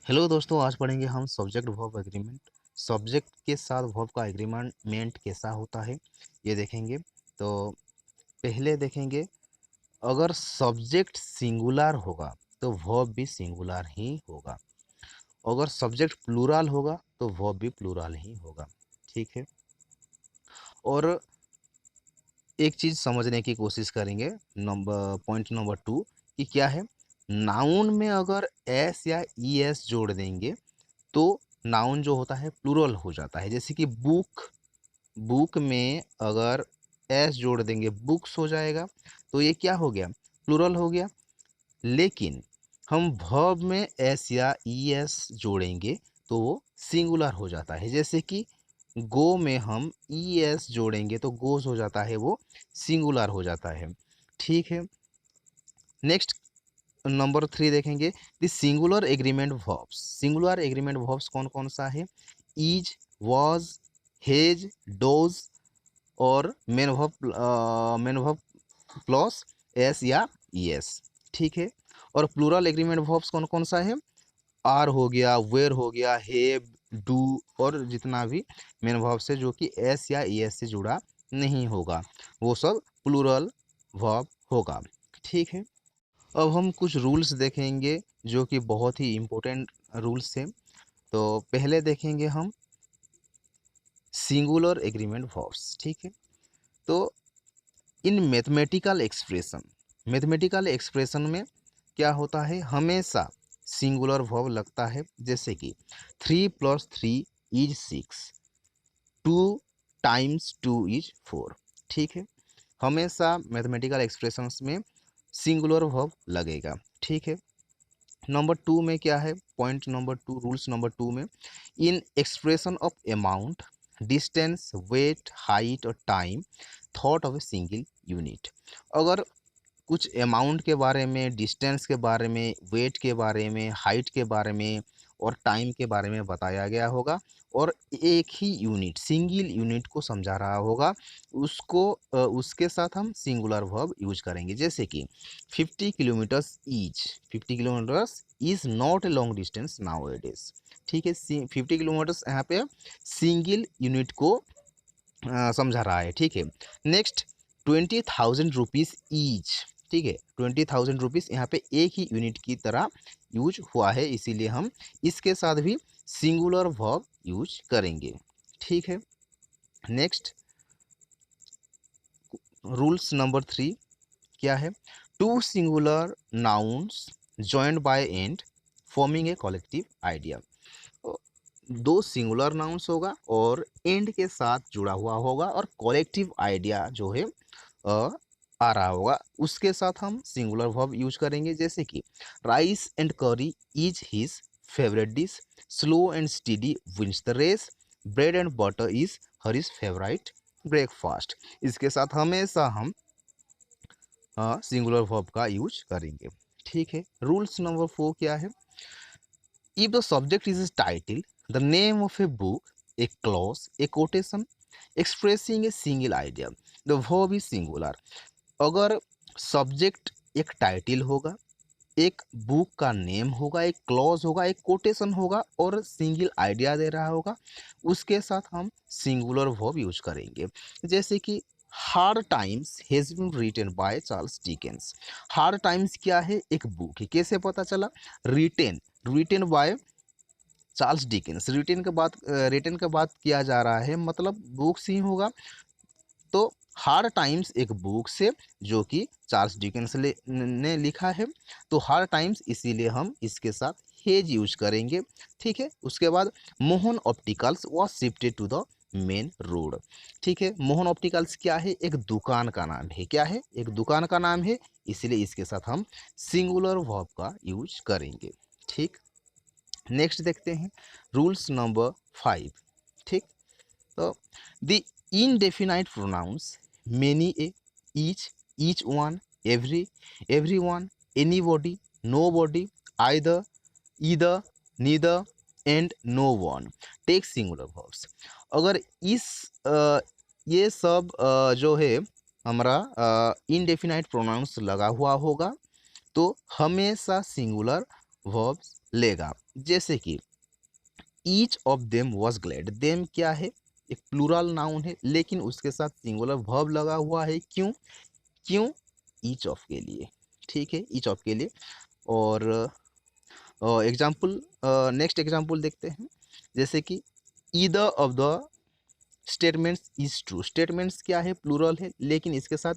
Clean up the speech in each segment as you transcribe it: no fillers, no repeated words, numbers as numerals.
Hello दोस्तों, आज पढ़ेंगे हम सब्जेक्ट वर्ब एग्रीमेंट। सब्जेक्ट के साथ वर्ब का एग्रीमेंट कैसा होता है ये देखेंगे। तो पहले देखेंगे, अगर सब्जेक्ट सिंगुलर होगा तो वर्ब भी सिंगुलर ही होगा। अगर सब्जेक्ट प्लूरल होगा तो वर्ब भी प्लूरल ही होगा। ठीक है। और एक चीज़ समझने की कोशिश करेंगे, पॉइंट नंबर 2 कि क्या है। नाउन में अगर एस या ई एस जोड़ देंगे तो नाउन जो होता है प्लूरल हो जाता है। जैसे कि बुक, बुक में अगर एस जोड़ देंगे बुक्स हो जाएगा, तो ये क्या हो गया, प्लूरल हो गया। लेकिन हम वर्ब में एस या ई एस जोड़ेंगे तो वो सिंगुलर हो जाता है। जैसे कि गो में हम ई एस जोड़ेंगे तो गोस हो जाता है, वो सिंगुलर हो जाता है। ठीक है। नेक्स्ट नंबर 3 देखेंगे, the singular agreement verbs. Singular agreement verbs कौन कौन सा है? इज, वॉज, हेज, डोज और मेन वर्ब प्लस एस या ई एस। ठीक है। और प्लूरल एग्रीमेंट वर्ब्स कौन कौन सा है? आर हो गया, वेयर हो गया, हैव, डू और जितना भी मेन वर्ब से जो कि एस या ई एस से जुड़ा नहीं होगा, वो सब प्लूरल वर्ब होगा। ठीक है। अब हम कुछ रूल्स देखेंगे जो कि बहुत ही इम्पोर्टेंट रूल्स हैं। तो पहले देखेंगे हम सिंगुलर एग्रीमेंट वर्ब्स। ठीक है। तो इन मैथमेटिकल एक्सप्रेशन में क्या होता है, हमेशा सिंगुलर वर्ब लगता है। जैसे कि 3 + 3 = 6, 2 × 2 = 4। ठीक है। हमेशा मैथमेटिकल एक्सप्रेशंस में सिंगुलर वर्ब लगेगा। ठीक है। नंबर 2 में क्या है, पॉइंट नंबर 2, रूल्स नंबर 2 में, in expression of amount, distance, weight, height और time, thought of a single unit. अगर कुछ अमाउंट के बारे में, डिस्टेंस के बारे में, वेट के बारे में, हाइट के बारे में और टाइम के बारे में बताया गया होगा और एक ही यूनिट, सिंगल यूनिट को समझा रहा होगा, उसके साथ हम सिंगुलर वर्ब यूज करेंगे। जैसे कि 50 kilometres is not a long distance now it is. ठीक है। 50 किलोमीटर्स यहाँ पे सिंगल यूनिट को समझा रहा है। ठीक है। Next, 20,000 rupees each. ठीक है। 20,000 रुपीज़ यहाँ पे एक ही यूनिट की तरह यूज हुआ है, इसीलिए हम इसके साथ भी सिंगुलर वर्ब यूज करेंगे। ठीक है। नेक्स्ट, रूल्स नंबर 3 क्या है, two singular nouns joined by and forming a collective idea. दो सिंगुलर नाउन्स होगा और एंड के साथ जुड़ा हुआ होगा और कलेक्टिव आइडिया जो है आ रहा होगा, उसके साथ हम सिंगुलर वर्ब यूज करेंगे। जैसे कि rice and curry is his favourite dish, slow and steady wins the race, bread and butter is her is favourite breakfast. इसके साथ हमेशा हम सिंगुलर वर्ब का यूज करेंगे। ठीक है। रूल्स नंबर 4 क्या है, if the subject is a title, the name of a book, a clause, a quotation expressing a single idea, the verb is singular। अगर सब्जेक्ट एक टाइटल होगा, एक बुक का नेम होगा, एक क्लॉज होगा, एक कोटेशन होगा और सिंगल आइडिया दे रहा होगा, उसके साथ हम सिंगुलर वर्ब यूज करेंगे। जैसे कि hard times has been written by Charles Dickens. Hard times क्या है, एक बुक है। कैसे पता चला? Written, written by Charles Dickens. Written के बाद किया जा रहा है, मतलब बुक्स ही होगा। तो हार्ड टाइम्स एक बुक से जो कि चार्ल्स डिकेंस ने लिखा है, तो हार्ड टाइम्स इसीलिए हम इसके साथ हेज यूज करेंगे। ठीक है। उसके बाद Mohan Opticals was shifted to the main road. ठीक है। मोहन ऑप्टिकल्स क्या है, एक दुकान का नाम है। क्या है? एक दुकान का नाम है, इसलिए इसके साथ हम सिंगुलर वर्ब का यूज करेंगे। ठीक। नेक्स्ट देखते हैं, रूल्स नंबर 5। ठीक। तो the indefinite pronouns many, a, each one, every, everyone, anybody, nobody, either, neither and no one take singular verbs। अगर इस ये सब जो है हमारा इनडेफिनाइट प्रोनाउंस लगा हुआ होगा तो हमेशा सिंगुलर वर्ब्स लेगा। जैसे कि each of them was glad, them क्या है, एक प्लूरल नाउन है लेकिन उसके साथ सिंगुलर वर्ब लगा हुआ है। क्यों? क्यों? ईच ऑफ के लिए, ठीक है, ईच ऑफ के लिए। और एग्जाम्पल, नेक्स्ट एग्जाम्पल देखते हैं। जैसे कि either of the statements is true, statements क्या है, प्लूरल है लेकिन इसके साथ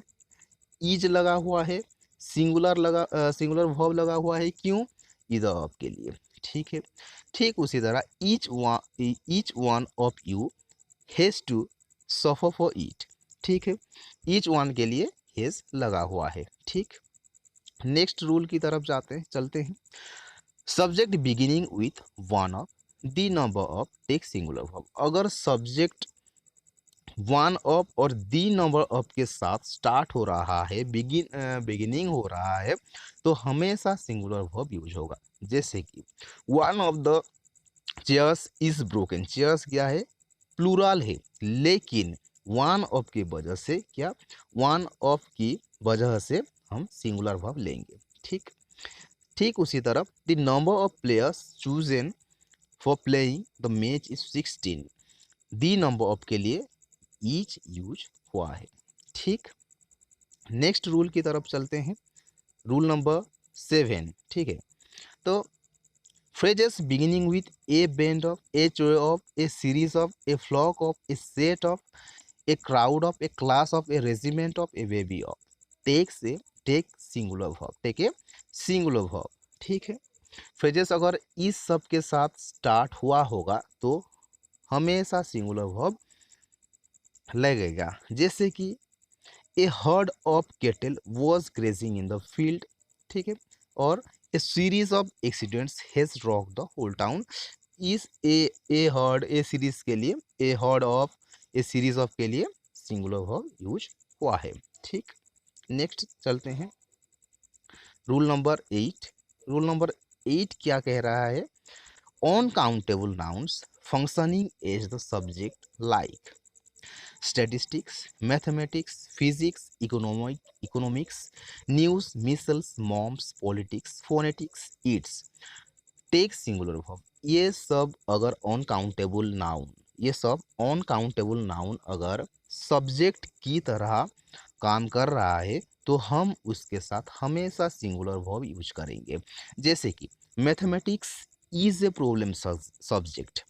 इज लगा हुआ है, सिंगुलर वर्ब लगा हुआ है। क्यों? ईदर ऑफ के लिए, ठीक है। ठीक उसी तरह each one of you has to suffer for it, ठीक है, ईच वन के लिए हैज लगा हुआ है, ठीक। नेक्स्ट रूल की तरफ चलते हैं। Subject beginning with one of the number of take singular verb, अगर सब्जेक्ट वन ऑफ और दी नंबर ऑफ के साथ स्टार्ट हो रहा है, बिगिनिंग हो रहा है, तो हमेशा सिंगुलर वर्ब यूज होगा। जैसे कि one of the chairs is broken, chairs क्या है, प्लूरल है लेकिन वन ऑफ की वजह से क्या, वन ऑफ की वजह से हम सिंगुलर वर्ब लेंगे, ठीक। ठीक उसी तरह the number of players chosen for playing the match is 16, the number of के लिए ईच यूज हुआ है, ठीक। नेक्स्ट रूल की तरफ चलते हैं, रूल नंबर 7, ठीक है। तो phrases beginning with a band of, a choir of, a series of, a flock of, a set of, a crowd of, a class of, a regiment of, a baby of, take singular verb, take a singular verb, ठीक है। Phrases अगर इस सब के साथ start हुआ होगा तो हमेशा सिंगुलर वर्ब लगेगा। जैसे कि a herd of cattle was grazing in the field, ठीक है, और a series of accidents has rock the whole town, इस ए हर्ड, ए सीरीज के लिए, a herd of, a series of के लिए सिंगुलर वर्ब यूज हुआ है, ठीक। नेक्स्ट चलते हैं, रूल नंबर 8। रूल नंबर 8 क्या कह रहा है, uncountable nouns functioning as the subject like statistics, mathematics, physics, economics, news, missiles, moms, politics, phonetics, eats, take singular verb. ये सब अगर अनकाउंटेबल नाउन, ये सब अनकाउंटेबल नाउन अगर सब्जेक्ट की तरह काम कर रहा है तो हम उसके साथ हमेशा सिंगुलर वर्ब यूज करेंगे। जैसे कि mathematics is a problem subject,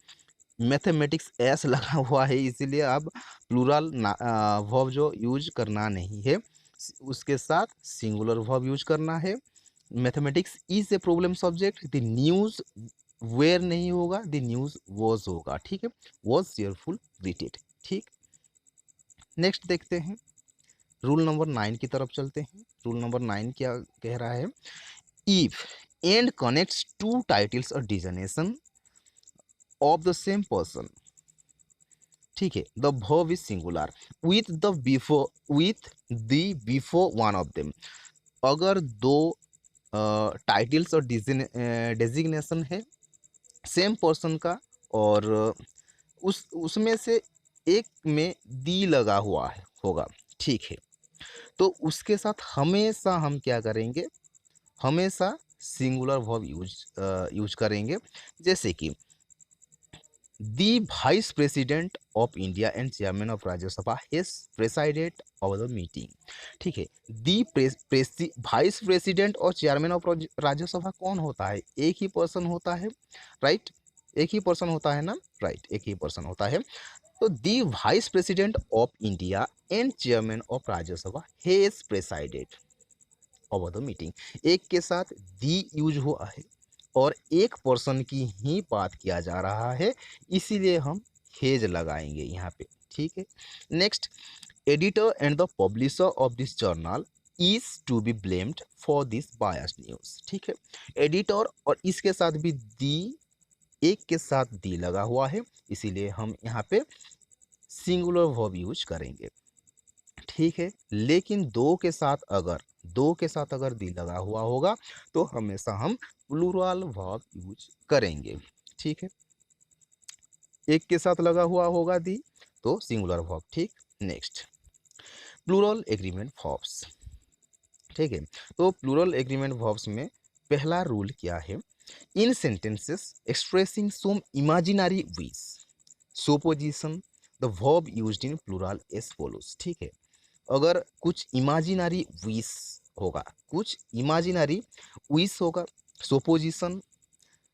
mathematics S लगा हुआ है इसीलिए अब प्लूरल वर्ब जो यूज करना नहीं है, उसके साथ सिंगुलर वर्ब यूज करना है। Mathematics is a problem subject, the news were नहीं होगा, द न्यूज़ वॉज होगा, ठीक है, वॉज चेयरफुल ग्रीटेड, ठीक। नेक्स्ट देखते हैं, रूल नंबर 9 की तरफ चलते हैं। रूल नंबर 9 क्या कह रहा है, if and connects to titles और designation of the same person, ठीक है, the verb is singular with the before one of them, अगर दो टाइटल्स और डेजिग्नेशन है सेम पर्सन का और उसमें से एक में दी लगा हुआ है होगा, ठीक है, तो उसके साथ हमेशा हम क्या करेंगे, हमेशा सिंगुलर वर्ब यूज करेंगे। जैसे कि The Vice President of India and Chairman of Rajya Sabha has presided over the meeting, ठीक है। वाइस प्रेसिडेंट और चेयरमैन ऑफ राज्यसभा कौन होता है, एक ही पर्सन होता है, राइट, एक ही पर्सन होता है ना, राइट, एक ही पर्सन होता है। तो the vice president of India and chairman of Rajya Sabha has presided over the meeting, एक के साथ दी यूज हुआ है और एक पर्सन की ही बात किया जा रहा है, इसीलिए हम हेज लगाएंगे यहाँ पे, ठीक है। Next, editor and the publisher of this journal is to be blamed for this biased news, ठीक है, एडिटर और इसके साथ भी दी, एक के साथ दी लगा हुआ है, इसीलिए हम यहाँ पे सिंगुलर वर्ब यूज करेंगे, ठीक है। लेकिन दो के साथ अगर दी लगा हुआ होगा तो हमेशा हम प्लूरल वर्ब यूज करेंगे, ठीक है। एक के साथ लगा हुआ होगा दी तो सिंगुलर वर्ब, ठीक। नेक्स्ट, प्लूरल एग्रीमेंट वर्ब्स, ठीक है। तो प्लूरल एग्रीमेंट वर्ब्स में पहला रूल क्या है, in sentences expressing some imaginary wish supposition the verb used in plural as follows. ठीक है, अगर कुछ इमेजिनरी विश होगा, कुछ इमेजिनरी विश होगा, सुपोजिशन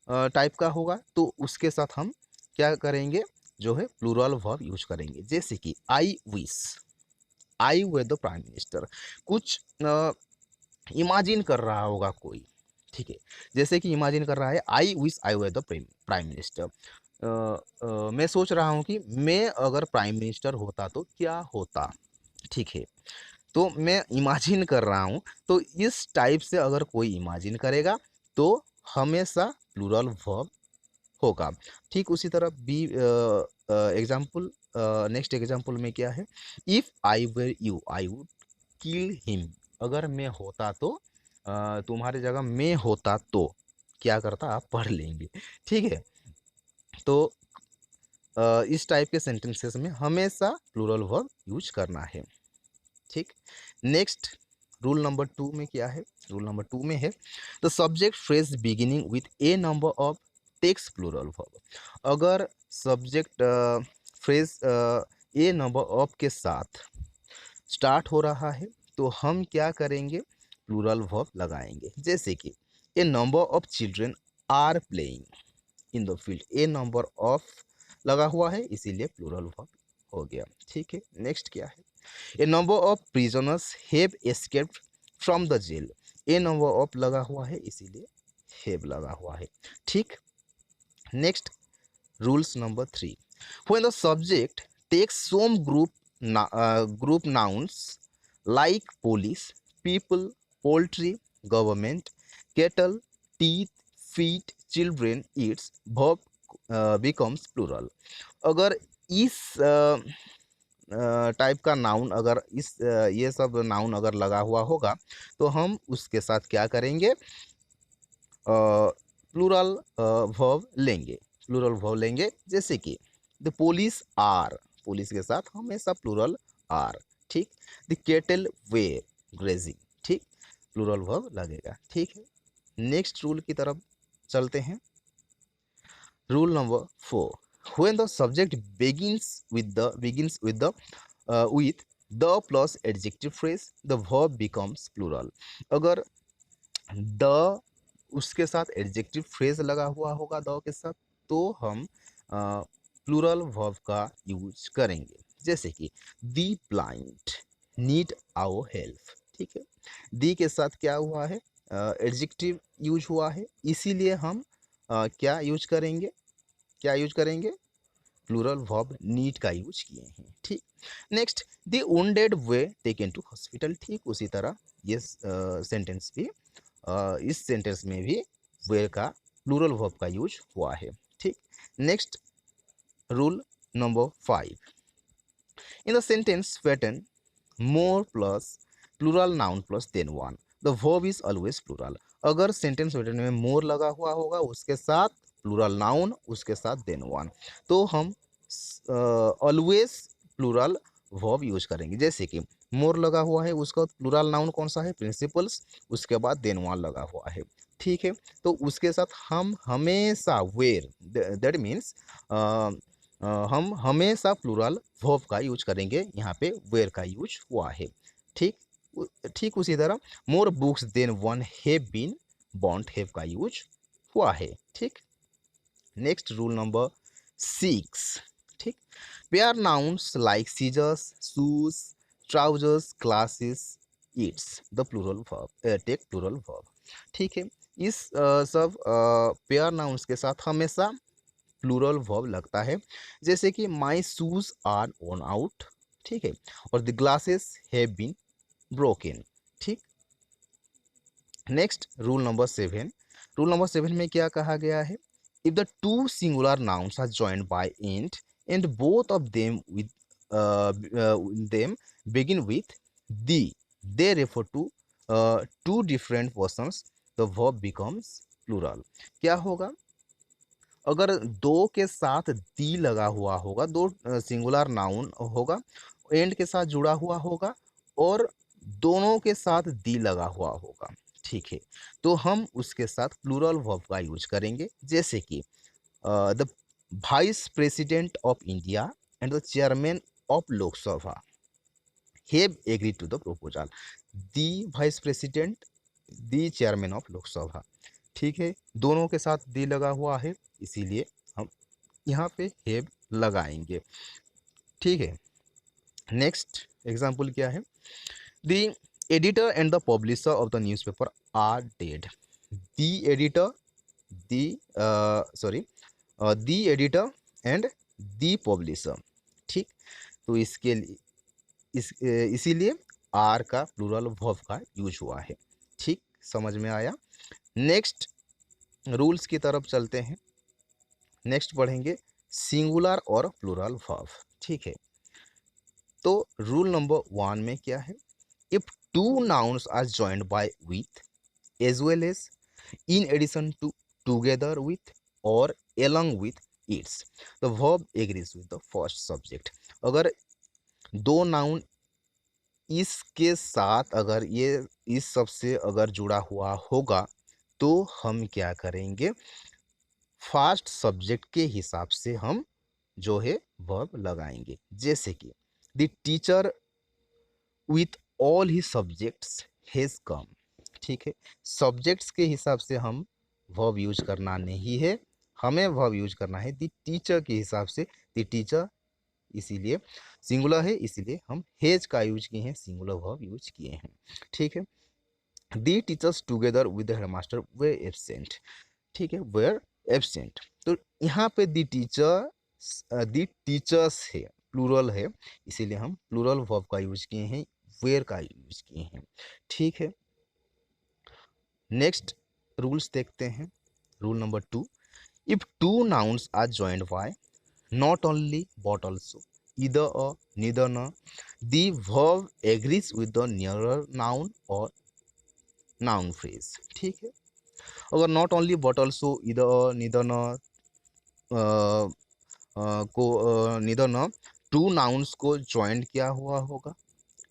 टाइप का होगा, तो उसके साथ हम क्या करेंगे, जो है प्लूरल वर्ब यूज करेंगे। जैसे कि I wish I way the prime minister, कुछ इमेजिन कर रहा होगा कोई, ठीक है, जैसे कि इमेजिन कर रहा है I wish I way the prime minister. मैं सोच रहा हूँ कि मैं अगर प्राइम मिनिस्टर होता तो क्या होता, ठीक है, तो मैं इमेजिन कर रहा हूँ। तो इस टाइप से अगर कोई इमेजिन करेगा तो हमेशा प्लूरल वर्ब होगा। ठीक उसी तरह बी एग्जाम्पल, नेक्स्ट एग्जाम्पल में क्या है, if I were you I would kill him, अगर मैं होता तो तुम्हारी जगह मैं होता तो क्या करता, आप पढ़ लेंगे। ठीक है, तो इस टाइप के सेंटेंसेस में हमेशा प्लूरल वर्ब यूज करना है। ठीक, नेक्स्ट रूल नंबर 2 में क्या है, रूल नंबर 2 में है the subject phrase beginning with a number of takes plural verb. अगर subject phrase a number of के साथ स्टार्ट हो रहा है तो हम क्या करेंगे, प्लूरल वर्ब लगाएंगे। जैसे कि a number of children are playing in the field, a number of लगा हुआ है इसीलिए प्लूरल वर्ब हो गया। ठीक है, नेक्स्ट क्या है, a number of prisoners have escaped from the jail, a number of लगा हुआ है इसीलिए हैव लगा हुआ है। ठीक, next rules number 3, when the subject takes some group nouns like police people poultry government cattle teeth feet children its verb becomes plural. अगर इस टाइप का नाउन, अगर इस ये सब नाउन अगर लगा हुआ होगा तो हम उसके साथ क्या करेंगे, प्लूरल वर्ब लेंगे, प्लूरल वर्ब लेंगे। जैसे कि द पुलिस आर, पुलिस के साथ हमेशा प्लूरल आर। ठीक, द केटल वेर ग्रेजिंग, ठीक, प्लूरल वर्ब लगेगा। ठीक है, नेक्स्ट रूल की तरफ चलते हैं। Rule number 4, when the subject begins with the plus adjective phrase the verb becomes plural। अगर the उसके साथ एडजेक्टिव फ्रेज लगा हुआ होगा द के साथ तो हम प्लूरल वर्ब का यूज करेंगे। जैसे कि दी ब्लाइंड नीड आवर हेल्प। ठीक है, दी के साथ क्या हुआ है, एडजेक्टिव यूज हुआ है, इसीलिए हम क्या यूज करेंगे, क्या यूज करेंगे, प्लूरल वर्ब नीड का यूज किए हैं। ठीक, next the wounded were taken to hospital. ठीक उसी तरह ये सेंटेंस भी इस सेंटेंस में भी वेयर का प्लूरल वर्ब का यूज हुआ है। ठीक, next rule number 5, in the sentence pattern more plus plural noun plus than one the verb is always plural. अगर सेंटेंस पैटर्न में मोर लगा हुआ होगा उसके साथ प्लूरल नाउन उसके साथ देन वन तो हम ऑलवेज प्लूरल वर्ब यूज करेंगे। जैसे कि मोर लगा हुआ है उसका प्लूरल नाउन कौन सा है, प्रिंसिपल्स, उसके बाद देन वन लगा हुआ है। ठीक है, तो उसके साथ हम हमेशा वेयर, दैट मीन्स हम हमेशा प्लूरल वर्ब का यूज करेंगे, यहाँ पे वेयर का यूज हुआ है। ठीक, ठीक उसी तरह more books than one have been bought have का यूज हुआ है। ठीक, नेक्स्ट रूल नंबर 6, ठीक, pair nouns like scissors shoes trousers glasses it's the plural verb take plural verb. ठीक है, इस सब पेयर नाउन्स के साथ हमेशा प्लूरल वर्ब लगता है। जैसे कि my shoes are worn out, ठीक है, और the glasses have been broken. ठीक, next rule number 7, rule number 7 में क्या कहा गया है, if the two singular nouns are joined by int and both of them them begin with the, they refer to two different persons, the verb becomes plural। क्या होगा, अगर दो के साथ दी लगा हुआ होगा, दो सिंगुलर नाउन होगा, एंड के साथ जुड़ा हुआ होगा और दोनों के साथ दी लगा हुआ होगा। ठीक है, तो हम उसके साथ प्लूरल वर्ब का यूज करेंगे, जैसे कि the vice president of India and the chairman of Lok Sabha have agreed to the proposal. The vice president, the chairman of Lok Sabha, ठीक है, दोनों के साथ दी लगा हुआ है, इसीलिए हम यहाँ पे हैव लगाएंगे, ठीक है। नेक्स्ट एग्जाम्पल क्या है, the editor and the publisher of the newspaper are dead. The editor, the sorry the editor and the publisher, ठीक, तो इसके लिए इसीलिए आर का प्लूरल वर्ब का यूज हुआ है, ठीक, समझ में आया। नेक्स्ट रूल्स की तरफ चलते हैं, नेक्स्ट पढ़ेंगे सिंगुलर और प्लूरल वर्ब, ठीक है। तो रूल नंबर 1 में क्या है, if two nouns are joined by with as well as in addition to together with और along with its the verb agrees with the first subject। अगर दो नाउन इसके साथ अगर ये इस सब से अगर जुड़ा हुआ होगा तो हम क्या करेंगे, फर्स्ट सब्जेक्ट के हिसाब से हम जो है वर्ब लगाएंगे, जैसे कि the teacher with all he subjects has come, ठीक है, सब्जेक्ट्स के हिसाब से हम वर्ब यूज करना नहीं है, हमें वर्ब यूज करना है द टीचर के हिसाब से, द टीचर इसीलिए सिंगुलर है, इसीलिए हम हैज का यूज किए हैं, सिंगुलर वर्ब यूज किए हैं, ठीक है। The teachers together with the headmaster were absent, ठीक है, वेयर एब्सेंट, तो यहाँ पे दी टीचर्स है, प्लूरल है, इसीलिए हम प्लूरल वर्ब का यूज किए हैं, वेयर का यूज किए हैं, ठीक है। नेक्स्ट रूल्स देखते हैं, rule number 2, if two nouns are joined by not only but also either or neither nor the verb agrees with the nearer noun or noun phrase, ठीक है, अगर not only but also either or neither nor को neither nor two nouns को join किया हुआ होगा,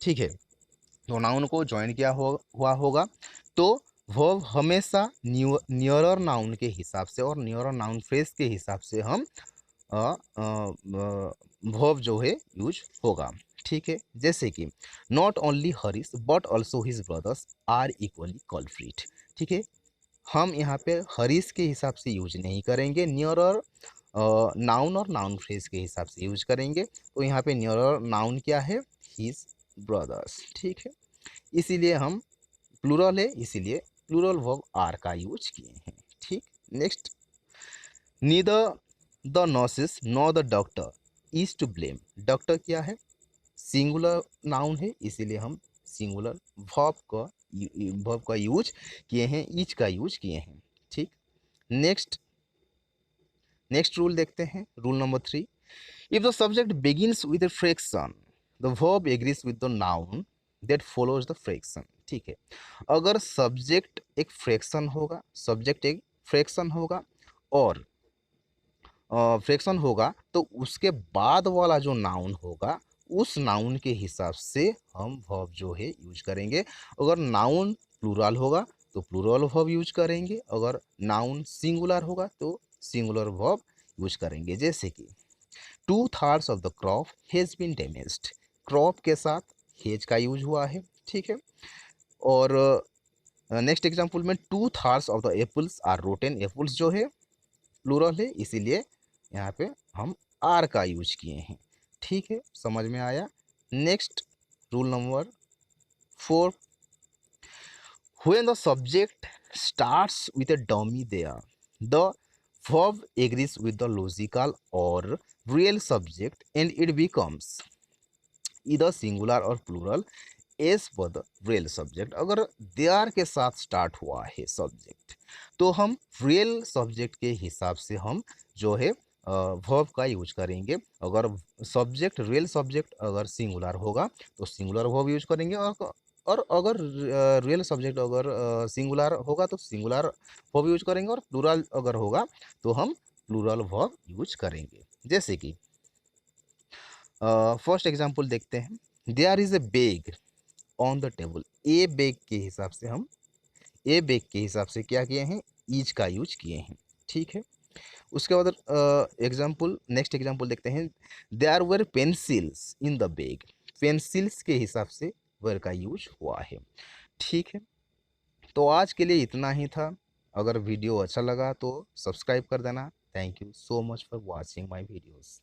ठीक है, तो नाउन को ज्वाइन किया हुआ होगा तो वर्ब हमेशा नियरर नाउन के हिसाब से और नियरर नाउन फ्रेज के हिसाब से हम वर्ब जो है यूज होगा, ठीक है, जैसे कि not only Harish but also his brothers are equally culprit, ठीक है, हम यहाँ पे हरीश के हिसाब से यूज नहीं करेंगे, नियरर नाउन और नाउन फ्रेज के हिसाब से यूज करेंगे, तो यहाँ पे नियरर नाउन क्या है, हिज ब्रदर्स, ठीक है, इसीलिए हम प्लूरल है, इसीलिए प्लूरल वर्ब आर का यूज किए हैं, ठीक। Next, neither the nurses nor the doctor is to blame, doctor क्या है, सिंगुलर नाउन है, इसीलिए हम सिंगुलर वर्ब का यूज किए हैं, ईच का यूज किए हैं, ठीक। नेक्स्ट रूल देखते हैं, rule number 3, if the subject begins with a fraction the verb agrees with the noun that follows the fraction, ठीक है, अगर सब्जेक्ट एक फ्रैक्शन होगा, सब्जेक्ट एक फ्रैक्शन होगा और फ्रैक्शन होगा तो उसके बाद वाला जो नाउन होगा उस नाउन के हिसाब से हम वर्ब जो है यूज करेंगे, अगर नाउन प्लूरल होगा तो प्लूरल वर्ब यूज करेंगे, अगर नाउन सिंगुलर होगा तो सिंगुलर वर्ब यूज करेंगे, जैसे कि 2/3 of the crop has been damaged, crop के साथ हैज का यूज हुआ है, ठीक है, और नेक्स्ट एग्जाम्पल में 2/3 of the apples are rotten, apples जो है प्लूरल है, इसीलिए यहाँ पे हम आर का यूज किए हैं, ठीक है, समझ में आया। Next rule number 4, when the subject starts with a dummy there the verb agrees with the logical or real subject and it becomes either singular or plural as per the real subject, अगर there के साथ start हुआ है subject तो हम real subject के हिसाब से हम जो है वर्ब का यूज करेंगे, अगर सब्जेक्ट रियल सब्जेक्ट अगर सिंगुलर होगा तो सिंगुलर वर्ब यूज करेंगे, और अगर रियल सब्जेक्ट अगर सिंगुलर होगा तो सिंगुलर वर्ब यूज करेंगे, और प्लूरल अगर होगा तो हम प्लूरल वर्ब यूज करेंगे, जैसे कि फर्स्ट एग्जांपल देखते हैं, there is a bag on the table, a bag के हिसाब से हम ए बैग के हिसाब से क्या किए हैं, इज का यूज किए हैं। ठीक है, उसके बाद एग्जाम्पल, नेक्स्ट एग्जाम्पल देखते हैं। There were pencils in the bag, pencils के हिसाब से वर का यूज हुआ है। ठीक है, तो आज के लिए इतना ही था। अगर वीडियो अच्छा लगा तो सब्सक्राइब कर देना। Thank you so much for watching my videos.